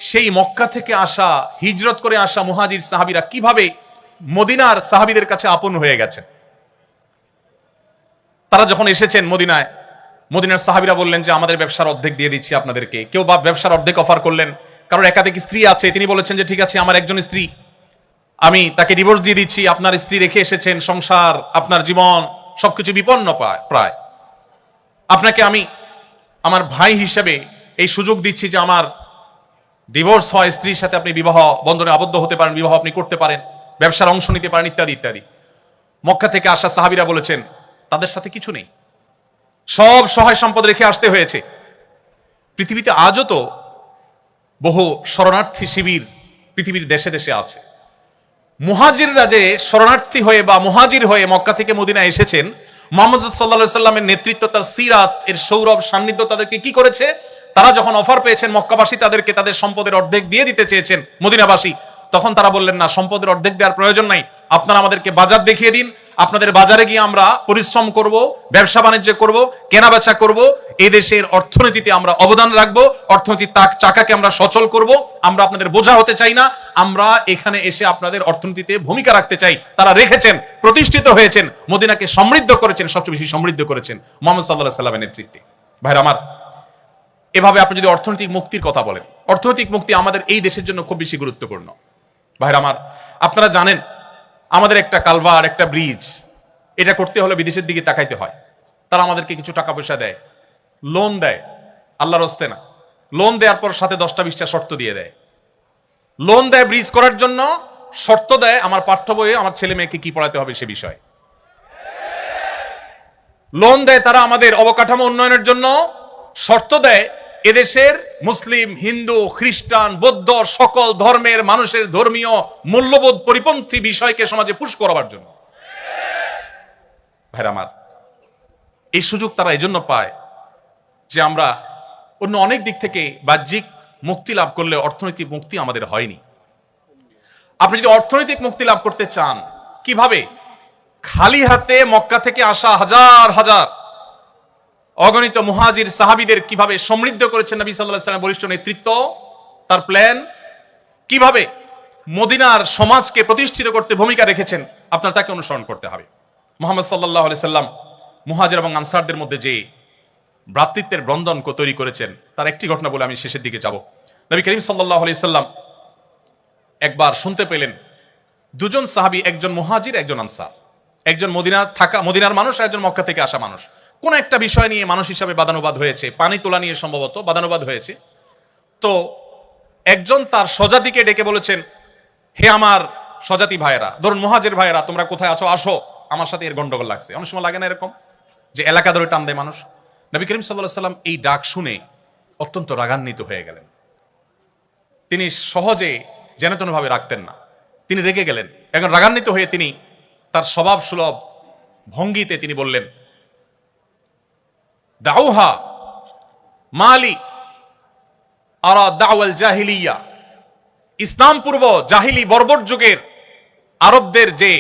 সেই মক্কা থেকে আসা, হিজরত করে আসা মুহাজির সাহাবীরা কিভাবে মদিনার সাহাবীদের কাছে আপন হয়ে গেছেন। তারা যখন এসেছেন মদিনায়, মদিনার সাহাবীরা বললেন যে আমাদের ব্যবসার অর্ধেক দিয়ে দিচ্ছি আপনাদেরকে। কেউ বা ব্যবসার অর্ধেক অফার করলেন, কারণ একাধিক স্ত্রী আছে, তিনি বলেছেন যে ঠিক আছে, আমার একজন স্ত্রী, আমি তাকে ডিভোর্স দিয়ে দিচ্ছি, আপনার স্ত্রী রেখে এসেছেন, সংসার, আপনার জীবন সবকিছু বিপন্ন প্রায়, আপনাকে আমি আমার ভাই হিসেবে এই সুযোগ দিচ্ছি যে আমার ডিভোর্স হয় স্ত্রীর সাথে আপনি বিবাহ বন্ধনে আবদ্ধ হতে পারেন, বিবাহ আপনি করতে পারেন, ব্যবসার অংশ নিতে পারেন, ইত্যাদি ইত্যাদি। মক্কা থেকে আসা সাহাবীরা বলেছেন তাদের সাথে কিছু নেই, সব সহায় সম্পদ রেখে আসতে হয়েছে। পৃথিবীতে আজও তো বহু শরণার্থী শিবির পৃথিবীর দেশে দেশে আছে। মুহাজিররা যে শরণার্থী হয়ে বা মুহাজির হয়ে মক্কা থেকে মদিনা এসেছেন, মুহাম্মদ সাল্লাল্লাহু আলাইহি সাল্লামের নেতৃত্ব, তার সিরাত এর সৌরভ সান্নিধ্য তাদেরকে কি করেছে? তারা যখন অফার পেয়েছেন মক্কাবাসী তাদেরকে তাদের সম্পদের অর্ধেক দিয়ে দিতে চেয়েছেন মদিনাবাসী, তখন তারা বললেন না, সম্পদের অর্ধেক দেওয়ার প্রয়োজন নাই, আপনারা আমাদেরকে বাজার দেখিয়ে দিন, আপনাদের বাজারে গিয়ে আমরা পরিশ্রম করব, ব্যবসা বাণিজ্য করব, কেনাবেচা করব, এই দেশের অর্থনীতিতে আমরা অবদান রাখব, অর্থনীতির চাকাকে আমরা সচল করব, আমরা আপনাদের বোঝা হতে চাই না, আমরা এখানে এসে আপনাদের অর্থনীতিতে ভূমিকা রাখতে চাই। তারা রেখেছেন, প্রতিষ্ঠিত হয়েছেন, মদিনাকে সমৃদ্ধ করেছেন, সবচেয়ে বেশি সমৃদ্ধ করেছেন মুহাম্মদ সাল্লাল্লাহু আলাইহি সাল্লামের নেতৃত্বে। ভাইরা আমার, এভাবে আপনি যদি অর্থনৈতিক মুক্তির কথা বলেন, অর্থনৈতিক মুক্তি আমাদের এই দেশের জন্য খুব বেশি গুরুত্বপূর্ণ। ভাইরা আমার, আপনারা জানেন আমাদের একটা কালভার, একটা ব্রিজ, এটা করতে হলে বিদেশের দিকে তাকাইতে হয়। তারা আমাদেরকে কিছু টাকা পয়সা দেয়, লোন দেয়, আল্লাহর হস্তে না, লোন দেওয়ার পর সাথে 10টা-20টা শর্ত দিয়ে দেয়। লোন দেয় ব্রিজ করার জন্য, শর্ত দেয় আমার পাঠ্য বইয়ে আমার ছেলে মেয়েকে কি পড়াতে হবে সে বিষয়ে। লোন দেয় তারা আমাদের অবকাঠামো উন্নয়নের জন্য, শর্ত দেয় এদেশের মুসলিম, হিন্দু, খ্রিস্টান, বৌদ্ধ সকল ধর্মের মানুষের ধর্মীয় মূল্যবোধ পরিপন্থী বিষয়কে সমাজে পুশ করার জন্য। ভাইরা আমার, এই সুযোগ তারা এজন্য পায় যে আমরা অন্য অনেক দিক থেকে বাহ্যিক মুক্তি লাভ করলে অর্থনৈতিক মুক্তি আমাদের হয়নি। আপনি যদি অর্থনৈতিক মুক্তি লাভ করতে চান, কিভাবে? খালি হাতে মক্কা থেকে আসা হাজার হাজার অগণিত মুহাজির সাহাবীদের কিভাবে সমৃদ্ধ করেছেন নবী সাল্লাল্লাহু আলাইহি ওয়াসাল্লামের বলিষ্ঠ নেতৃত্ব, তার প্ল্যান, কিভাবে মদিনার সমাজকে প্রতিষ্ঠিত করতে ভূমিকা রেখেছেন, আপনার তাকে অনুসরণ করতে হবে। মুহাম্মদ সাল্লাল্লাহু আলাইহি সাল্লাম মুহাজির এবং আনসারদের মধ্যে যে ভ্রাতৃত্বের বন্ধন তৈরি করেছেন, তার একটি ঘটনা বলে আমি শেষের দিকে যাব। নবী করিম সাল্লাল্লাহু আলাইহি সাল্লাম একবার শুনতে পেলেন দুজন সাহাবী, একজন মুহাজির, একজন আনসার, একজন মদিনার মানুষ, একজন মক্কা থেকে আসা মানুষ, কোন একটা বিষয় নিয়ে মানুষ হিসাবে বাদানুবাদ হয়েছে, পানি তোলা নিয়ে সম্ভবত বাদানুবাদ হয়েছে। তো একজন তার স্বজাতিকে ডেকে বলেছেন, হে আমার স্বজাতি ভাইয়েরা, ধরুন মুহাজির ভাইয়েরা, তোমরা কোথায় আছো, আসো, আমার সাথে এর গন্ডগোল লাগছে। অনেক সময় লাগে না এরকম, যে এলাকা ধরে টান দেয় মানুষ। নবী করিম সাল্লাল্লাহু আলাইহি সাল্লাম এই ডাক শুনে অত্যন্ত রাগান্বিত হয়ে গেলেন। তিনি সহজে যেন তেন ভাবে রাখতেন না, তিনি রেগে গেলেন। এখন রাগান্বিত হয়ে তিনি তার স্বভাব সুলভ ভঙ্গিতে তিনি বললেন, দাউহা মালি আরা দাওয়াল জাহিলিয়া, ইসলাম পূর্ব জাহিলি বর্বর যুগের আরবদের যে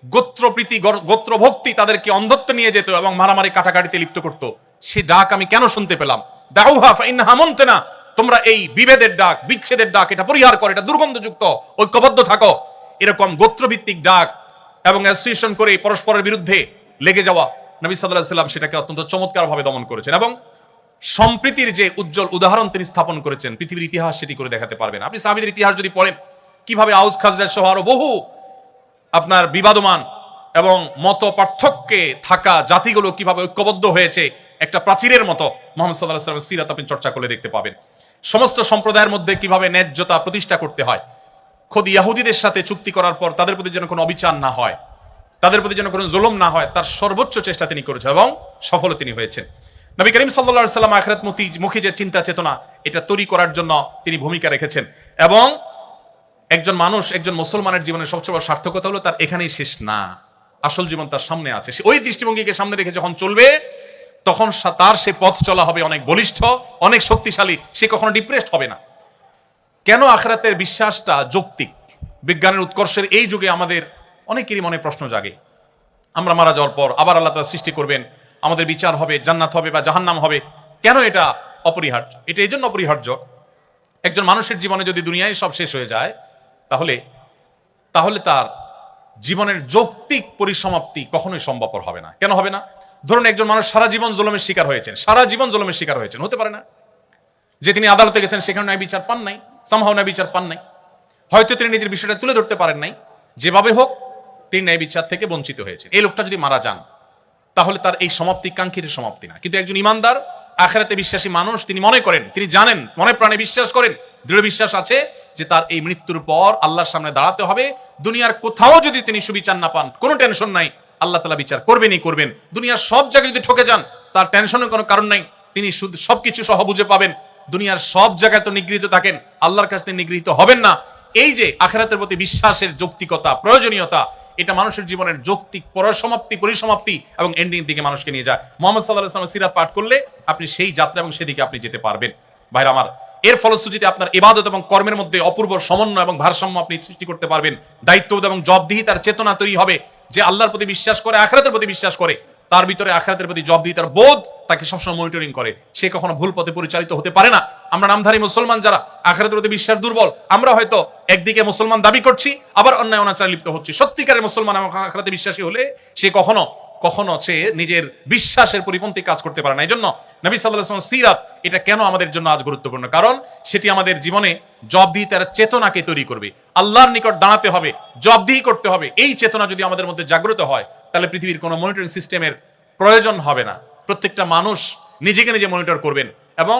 গোত্রপ্রীতি, গোত্রভক্তি তাদেরকে অন্ধত্ব নিয়ে যেত এবং মারামারি কাটাকাটিতে লিপ্ত করত, সে ডাক আমি কেন শুনতে পেলাম? দাউহা ফাইন্নাহা মুনতিনা, তোমরা এই বিভেদের ডাক, বিচ্ছেদের ডাক, এটা পরিহার করো, এটা দুর্গন্ধযুক্ত, ঐক্যবদ্ধ থাকো। এরকম গোত্রভিত্তিক ডাক এবং অ্যাসোসিয়েশন করে পরস্পরের বিরুদ্ধে লেগে যাওয়া, নবী সাল্লাল্লাহু আলাইহি সাল্লাম সেটাকে অত্যন্ত চমৎকারভাবে দমন করেছেন এবং সম্প্রীতির যে উজ্জ্বল উদাহরণ তিনি স্থাপন করেছেন, পৃথিবীর ইতিহাস সেটি করে দেখাতে পারবেন। আপনি সাহাবীদের ইতিহাস যদি পড়েন, কিভাবে আউস খাজরাজ সহ আরো বহু আপনার বিবাদমান এবং মত পার্থক্যে থাকা জাতিগুলো কিভাবে ঐক্যবদ্ধ হয়েছে একটা প্রাচীরের মতো, মুহাম্মদ সাল্লাল্লাহু আলাইহি ওয়াসাল্লামের সিরাত আপনি চর্চা করলে দেখতে পাবেন। সমস্ত সম্প্রদায়ের মধ্যে কিভাবে ন্যায্যতা প্রতিষ্ঠা করতে হয়, খোদ ইহুদিদের সাথে চুক্তি করার পর তাদের প্রতি যেন কোনো অবিচার না হয়, তাদের প্রতি যেন কোনো জুলুম না হয় তার সর্বোচ্চ চেষ্টা তিনি করেছেন এবং সফল তিনি হয়েছেন। নবী করিম সাল্লাল্লাহু আলাইহি সাল্লাম আখিরাত মুখী যে চিন্তা চেতনা এটা তৈরি করার জন্য তিনি ভূমিকা রেখেছেন। এবং একজন মানুষ, একজন মুসলমানের জীবনের সবচেয়ে বড় সার্থকতা হলো তার এখানেই শেষ না, আসল জীবন তার সামনে আছে। ওই দৃষ্টিভঙ্গিকে সামনে রেখে যখন চলবে তখন তার সে পথ চলা হবে অনেক বলিষ্ঠ, অনেক শক্তিশালী, সে কখনো ডিপ্রেসড হবে না। কেন আখিরাতের বিশ্বাসটা যৌক্তিক? বিজ্ঞানের উৎকর্ষের এই যুগে আমাদের অনেকেরই মনে প্রশ্ন জাগে, আমরা মারা যাওয়ার পর আবার আল্লাহ তাআলা সৃষ্টি করবেন, আমাদের বিচার হবে, জান্নাত হবে বা জাহান্নাম হবে। কেন এটা অপরিহার্য? এটা এই জন্য অপরিহার্য, একজন মানুষের জীবনে যদি দুনিয়ায় সব শেষ হয়ে যায় তাহলে তার জীবনের যৌক্তিক পরিসমাপ্তি কখনোই সম্ভবপর হবে না। কেন হবে না? ধরুন একজন মানুষ সারা জীবন জুলুমের শিকার হয়েছেন, হতে পারে না যে তিনি আদালতে গেছেন সেখানে ন্যায় বিচার পান নাই, সামহাও ন্যায় বিচার পান নাই, হয়তো তিনি নিজের বিষয়টা তুলে ধরতে পারেন নাই, যেভাবে হোক তিনি ন্যায় বিচার থেকে বঞ্চিত হয়েছেন। এই লোকটা যদি মারা যান তাহলে তার এই সমাপ্তি কাঙ্ক্ষিত সমাপ্তি না। কিন্তু একজন ইমানদার আখিরাতে বিশ্বাসী মানুষ তিনি মনে করেন, তিনি জানেন, মনে প্রাণে বিশ্বাস করেন, দৃঢ় বিশ্বাস আছে যে তার এই মৃত্যুর পর আল্লাহর সামনে দাঁড়াতে হবে। দুনিয়ার কোথাও যদি তিনি সুবিচার না পান, কোনো টেনশন নাই, আল্লাহ তাআলা বিচার করবেনই করবেন। দুনিয়ার সব জায়গায় যদি ঠকে যান তার টেনশনের কোনো কারণ নাই, তিনি শুধু সবকিছু সহ বুঝে পাবেন। দুনিয়ার সব জায়গায় তো নিগৃহীত থাকেন, আল্লাহর কাছে তিনি নিগৃহীত হবেন না। এই যে আখিরাতের প্রতি বিশ্বাসের যৌক্তিকতা, প্রয়োজনীয়তা, এটা মানুষের জীবনের যৌক্তিক পরিসমাপ্তি এবং এন্ডিং দিকে মানুষকে নিয়ে যায়। মুহাম্মদ সাল্লাল্লাহু আলাইহি ওয়াসাল্লামের সিরাত পাঠ করলে আপনি সেই যাত্রা এবং সেদিকে আপনি যেতে পারবেন। ভাইরা আমার, এর ফলশ্রুতিতে আপনার ইবাদত এবং কর্মের মধ্যে অপূর্ব সমন্বয় এবং ভারসাম্য আপনি সৃষ্টি করতে পারবেন। দায়িত্ববোধ এবং জবাবদিহিতার চেতনা তৈরি হবে। যে আল্লাহর প্রতি বিশ্বাস করে, আখিরাতের প্রতি বিশ্বাস করে, তার ভিতরে আখিরাতের প্রতি জবাবদিহিতার বোধ তাকে সবসময় মনিটরিং করে, সে কখনো ভুল পথে পরিচালিত হতে পারে না। আমরা নামধারী মুসলমান যারা আখিরাতের প্রতি বিশ্বাস দুর্বল, আমরা হয়তো একদিকে মুসলমান দাবি করছি আবার অন্যায় অনাচারে লিপ্ত হচ্ছি। সত্যিকারের মুসলমান এবং আখিরাতে বিশ্বাসী হলে সে কখনো সে নিজের বিশ্বাসের পরিপন্থী কাজ করতে পারে না। এই জন্য নবী সাল্লাল্লাহু আলাইহি ওয়াসাল্লাম সিরাত এটা কেন আমাদের জন্য আজ গুরুত্বপূর্ণ? কারণ সেটি আমাদের জীবনে জবাবদিহিতার চেতনাকে তৈরি করবে। আল্লাহর নিকট দাঁড়াতে হবে, জবাবদিহি করতে হবে। এই চেতনা যদি আমাদের মধ্যে জাগ্রত হয় তাহলে পৃথিবীর কোনো মনিটরিং সিস্টেমের প্রয়োজন হবে না। প্রত্যেকটা মানুষ নিজেকে নিজে মনিটর করবেন। এবং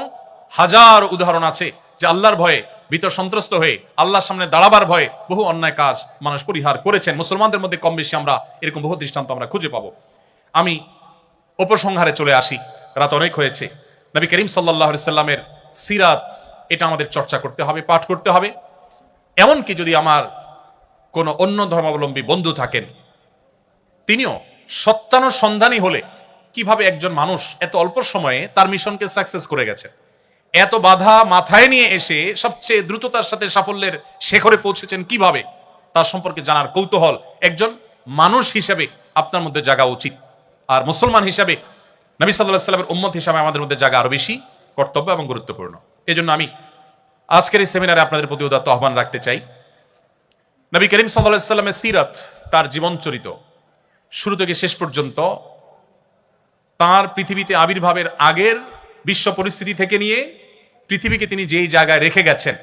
হাজার উদাহরণ আছে যে আল্লাহর ভয়ে ভীত সন্ত্রস্ত হয়ে আল্লাহর সামনে দাঁড়াবার ভয়ে বহু অন্যায় কাজ মানুষ পরিহার করেছেন। মুসলমানদের মধ্যে কম বেশি আমরা এরকম বহু দৃষ্টান্ত আমরা খুঁজে পাবো। আমি উপসংহারে চলে আসি, রাত অনেক হয়েছে। নবী করিম সাল্লাল্লাহু আলাইহি সাল্লামের সিরাত এটা আমাদের চর্চা করতে হবে, পাঠ করতে হবে। এমনকি যদি আমার কোনো অন্য ধর্মাবলম্বী বন্ধু থাকেন, তিনিও সত্যানুসন্ধানী হলে কিভাবে একজন মানুষ এত অল্প সময়ে তার মিশনকে সাকসেস করে গেছে, এত বাধা মাথায় নিয়ে এসে সবচেয়ে দ্রুততার সাথে সাফল্যের শেখরে পৌঁছেছেন কিভাবে, তার সম্পর্কে জানার কৌতূহল একজন মানুষ হিসেবে আপনার মধ্যে জাগা উচিত। আর মুসলমান হিসাবে, নবী সাল্লাল্লাহু আলাইহি সাল্লামের উম্মত হিসাবে আমাদের মধ্যে জাগা আরো বেশি কর্তব্য এবং গুরুত্বপূর্ণ। এই জন্য আমি আজকের এই সেমিনারে আপনাদের প্রতি উদাত্ত আহ্বান রাখতে চাই। নবী করিম সাল্লাল্লাহু আলাইহি সাল্লামের সিরাত, তার জীবন চরিত শুরু থেকে শেষ পর্যন্ত, তার পৃথিবীতে আবির্ভাবের আগের বিশ্ব পরিস্থিতি থেকে নিয়ে পৃথিবীকে তিনি যেই জায়গায় রেখে গেছেন,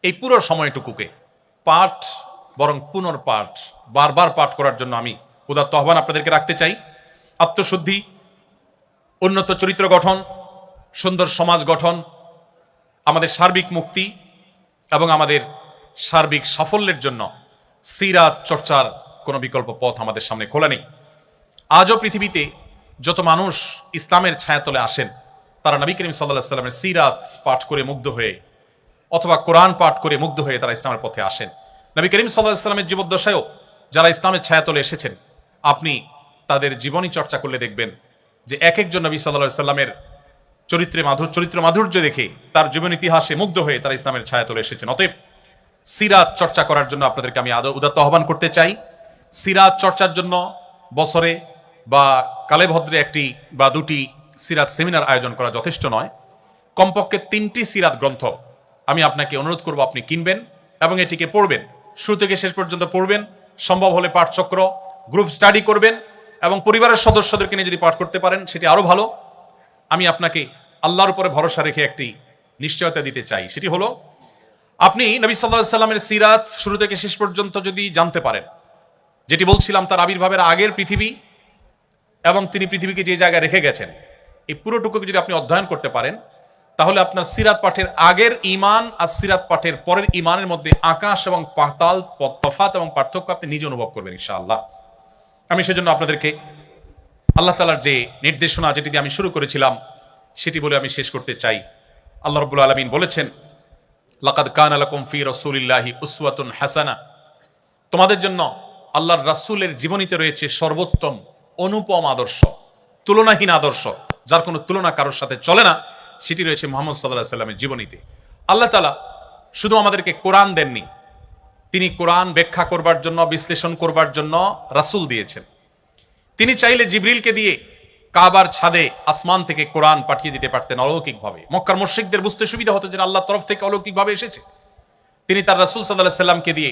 এই পুরো সময়টুকুকে পাঠ বরং পুনর্পাঠ, বারবার পাঠ করার জন্য আমি উদাত্ত আহ্বান আপনাদেরকে রাখতে চাই। আত্মশুদ্ধি, উন্নত চরিত্র গঠন, সুন্দর সমাজ গঠন, আমাদের সার্বিক মুক্তি এবং আমাদের সার্বিক সাফল্যের জন্য সিরাত চর্চার কোনো বিকল্প পথ আমাদের সামনে খোলা নেই। আজও পৃথিবীতে যত মানুষ ইসলামের ছায়াতলে আসেন তারা নবী করিম সাল্লাল্লাহু আলাইহি সাল্লামের সিরাত পাঠ করে মুগ্ধ হয়ে অথবা কোরআন পাঠ করে মুগ্ধ হয়ে তারা ইসলামের পথে আসেন। নবী করিম সাল্লাল্লাহু আলাইহি সাল্লামের জীবদ্দশায়ও যারা ইসলামের ছায়াতলে এসেছেন, আপনি তাদের জীবনী চর্চা করলে দেখবেন যে এক একজন নবী সাল্লাল্লাহু আলাইহি সাল্লামের চরিত্র মাধুর্য দেখে, তার জীবন ইতিহাসে মুগ্ধ হয়ে তারা ইসলামের ছায়াতলে এসেছেন। অতএব সিরাত চর্চা করার জন্য আপনাদেরকে আমি উদাত্ত আহ্বান করতে চাই। সিরাত চর্চার জন্য বছরে বা কালে ভদ্রে একটি বা দুটি সিরাত সেমিনার আয়োজন করা যথেষ্ট নয়। কমপক্ষে 3টি সিরাত গ্রন্থ আমি আপনাকে অনুরোধ করব আপনি কিনবেন এবং এটিকে পড়বেন, শুরু থেকে শেষ পর্যন্ত পড়বেন। সম্ভব হলে পাঠচক্র, গ্রুপ স্টাডি করবেন এবং পরিবারের সদস্যদেরকে নিয়ে যদি পাঠ করতে পারেন সেটি আরো ভালো। আমি আপনাকে আল্লাহর উপরে ভরসা রেখে একটি নিশ্চয়তা দিতে চাই, সেটি হলো আপনি নবী সাল্লাল্লাহু আলাইহি সাল্লামের সিরাত শুরু থেকে শেষ পর্যন্ত যদি জানতে পারেন, যেটি বলছিলাম তার আবির্ভাবের আগের পৃথিবী এবং তিনি পৃথিবীকে যে জায়গায় রেখে গেছেন, এই পুরোটুকুকে যদি আপনি অধ্যয়ন করতে পারেন, তাহলে আপনার সিরাত পাঠের আগের ঈমান আর সিরাত পাঠের পরের ঈমানের মধ্যে আকাশ এবং পাতাল তফাত এবং পার্থক্য আপনি নিজে অনুভব করবেন ইনশাআল্লাহ। আমি সেজন্য আপনাদেরকে আল্লাহ তাআলার যে নির্দেশনা, যেটি দিয়ে আমি শুরু করেছিলাম, সেটি বলে আমি শেষ করতে চাই। আল্লাহ রাব্বুল আলামিন বলেছেন, লাকাদ কানা লাকুম ফি রাসূলিল্লাহি উসওয়াতুন হাসানা, তোমাদের জন্য আল্লাহর রাসূলের জীবনীতে রয়েছে সর্বোত্তম অনুপম আদর্শ, তুলনাহীন আদর্শ, যার কোনো তুলনা কারোর সাথে চলে না, সেটি রয়েছে মুহাম্মদ সাল্লাল্লাহু আলাইহি সাল্লামের জীবনীতে। আল্লাহ তাআলা শুধু আমাদেরকে কোরআন দেননি, তিনি কোরআন ব্যাখ্যা করবার জন্য, বিশ্লেষণ করবার জন্য রাসূল দিয়েছেন। তিনি চাইলে জিবরিলকে দিয়ে কাবার ছাদে আসমান থেকে কোরআন পাঠিয়ে দিতে পারতেন অলৌকিকভাবে। মক্কার মুশরিকদের বুঝতে সুবিধা হতো যে আল্লাহর তরফ থেকে অলৌকিকভাবে এসেছে। তিনি তার রাসূল সাল্লাল্লাহু আলাইহি সাল্লামকে দিয়ে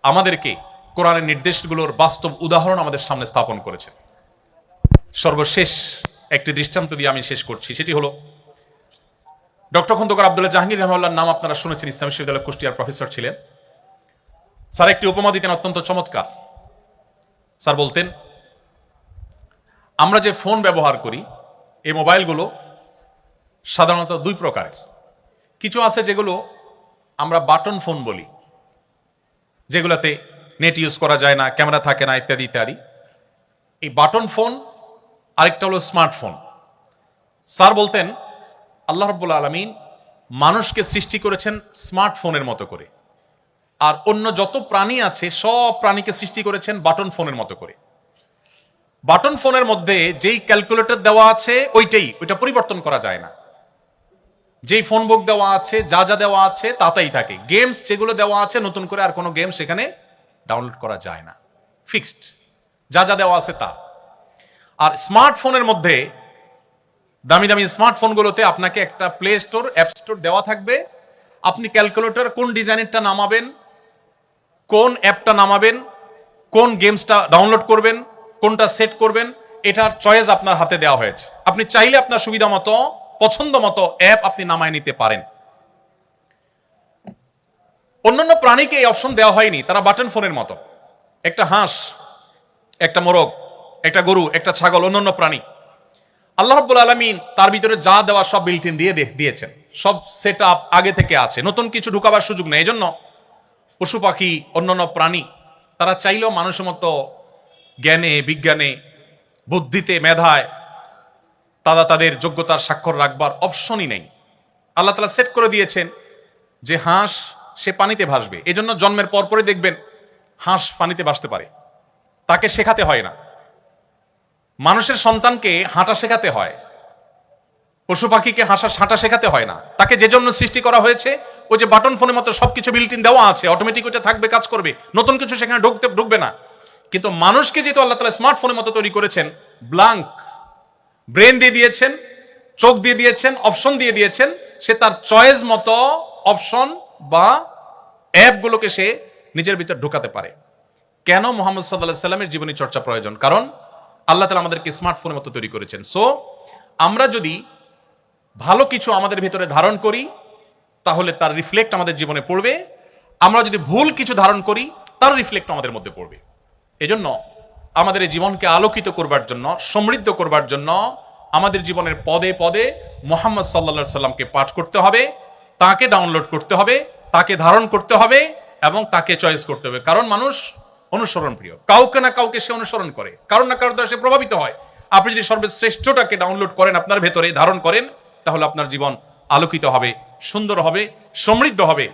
আমাদেরকে কোরআনের নির্দেশগুলোর বাস্তব উদাহরণ আমাদের সামনে স্থাপন করেছেন। সর্বশেষ একটি দৃষ্টান্ত দিয়ে আমি শেষ করছি, সেটি হলো ডক্টর খন্দকার আব্দুল্লাহ জাহাঙ্গীর রহমাতুল্লাহর নাম আপনারা শুনেছেন, ইসলামী বিশ্ববিদ্যালয়ের কুষ্টিয়ার প্রফেসর ছিলেন। স্যার একটি উপমা দিতেন অত্যন্ত চমৎকার। স্যার বলতেন, আমরা যে ফোন ব্যবহার করি, এই মোবাইলগুলো সাধারণত দুই প্রকারের। কিছু আছে যেগুলো আমরা বাটন ফোন বলি, যেগুলোতে নেট ইউজ করা যায় না, ক্যামেরা থাকে না, ইত্যাদি ইত্যাদি। এই বাটন ফোন, আরেকটা হলো স্মার্টফোন। স্যার বলতেন, আল্লাহ রাব্বুল আলামিন মানুষকে সৃষ্টি করেছেন স্মার্টফোনের মতো করে, আর অন্য যত প্রাণী আছে সব প্রাণীকে সৃষ্টি করেছেন বাটন ফোনের মতো করে। বাটন ফোনের মধ্যে যেই ক্যালকুলেটর দেওয়া আছে ওইটা পরিবর্তন করা যায় না। যেই ফোন বুক দেওয়া আছে, যা যা দেওয়া আছে তাতেই থাকে। গেমস যেগুলো দেওয়া আছে, নতুন করে আর কোনো গেম সেখানে ডাউনলোড করা যায় না, ফিক্সড, যা যা দেওয়া আছে তা। আর স্মার্টফোনের মধ্যে, দামি দামি স্মার্টফোনগুলোতে আপনাকে একটা প্লে স্টোর, অ্যাপ স্টোর দেওয়া থাকবে। আপনি ক্যালকুলেটর কোন ডিজাইনেরটা নামাবেন, কোন অ্যাপটা নামাবেন, কোন গেমসটা ডাউনলোড করবেন, কোনটা সেট করবেন, এটার চয়েস আপনার হাতে দেওয়া হয়েছে। আপনি চাইলে আপনার সুবিধা মতো, পছন্দ মতো অ্যাপ আপনি নামায় নিতে পারেন। অন্যান্য প্রাণীকে এই অপশন দেওয়া হয়নি, তারা বাটন ফোনের মতো। একটা হাঁস, একটা মোরগ, একটা গরু, একটা ছাগল, অন্যান্য প্রাণী, আল্লাহ রাব্বুল আলামিন তার ভিতরে যা দেওয়া সব বিল্ট ইন দিয়ে দিয়েছেন, সব সেট আপ আগে থেকে আছে, নতুন কিছু ঢুকাবার সুযোগ নেই। এই জন্য পশু পাখি, অন্যান্য প্রাণী, তারা চাইলেও মানুষের মতো জ্ঞানে, বিজ্ঞানে, বুদ্ধিতে, মেধায় তাদের যোগ্যতার স্বাক্ষর রাখবার অপশনই নেই। আল্লাহ তাআলা সেট করে দিয়েছেন যে হাঁস সে পানিতে ভাসবে। এই জন্য জন্মের পরপরই দেখবেন হাঁস পানিতে ভাসতে পারে, তাকে শেখাতে হয় না। মানুষের সন্তানকে হাঁটা শেখাতে হয়, পশু পাখিকে হাঁটা শেখাতে হয় না। তাকে যে জন্য সৃষ্টি করা হয়েছে, ওই যে বাটন ফোনের মতো সবকিছু বিল্ট ইন দেওয়া আছে, অটোমেটিক ওটা থাকবে, কাজ করবে, নতুন কিছু সেখানে ঢুকবে না। কিন্তু মানুষকে যেহেতু আল্লাহ তাআলা স্মার্টফোনের মতো তৈরি করেছেন, ব্ল্যাঙ্ক ব্রেন দিয়ে দিয়েছেন, চোখ দিয়ে দিয়েছেন, অপশন দিয়ে দিয়েছেন, সে তার চয়েস মতো অপশন বা অ্যাপগুলোকে সে নিজের ভিতর ঢুকাতে পারে। কেন মুহাম্মদ সাল্লাল্লাহু আলাইহি সাল্লামের জীবনী চর্চা প্রয়োজন? কারণ আল্লাহ তাআলা আমাদেরকে স্মার্টফোনের মতো তৈরি করেছেন। সো আমরা যদি ভালো কিছু আমাদের ভিতরে ধারণ করি, তাহলে তার রিফ্লেক্ট আমাদের জীবনে পড়বে। আমরা যদি ভুল কিছু ধারণ করি, তার রিফ্লেক্ট আমাদের মধ্যে পড়বে। এজন্য আমাদের এই জীবনকে আলোকিত করবার জন্য, সমৃদ্ধ করবার জন্য আমাদের জীবনের পদে পদে মুহাম্মদ সাল্লাল্লাহু আলাইহি সাল্লামকে পাঠ করতে হবে, তাকে ডাউনলোড করতে হবে, তাকে ধারণ করতে হবে এবং তাকে চয়েস করতে হবে। কারণ মানুষ অনুসরণ প্রিয়, কাউকে না কাউকে সে অনুসরণ করে, কারণ না কারণ দ্বারা সে প্রভাবিত হয়। আপনি যদি সর্বশ্রেষ্ঠটাকে ডাউনলোড করেন, আপনার ভেতরে ধারণ করেন, তাহলে আপনার জীবন আলোকিত হবে, সুন্দর হবে, সমৃদ্ধ হবে।